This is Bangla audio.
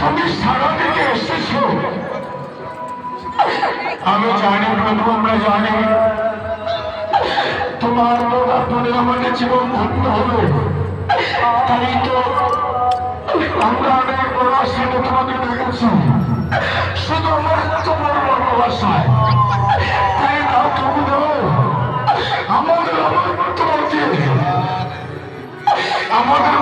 তুমি সারা দিকে এসেছো। আমি জানি প্রভু, আমরা জানি তোমার পরে আমাদের জীবন ধন্য হবে। তাই তো আমরা অনেক বড় আশ্রমে তোমাকে দেখেছি, শুধু আমার তো বড় ভালোবাসায়। তাই না প্রভু আমাদের তোমাকে আমাদের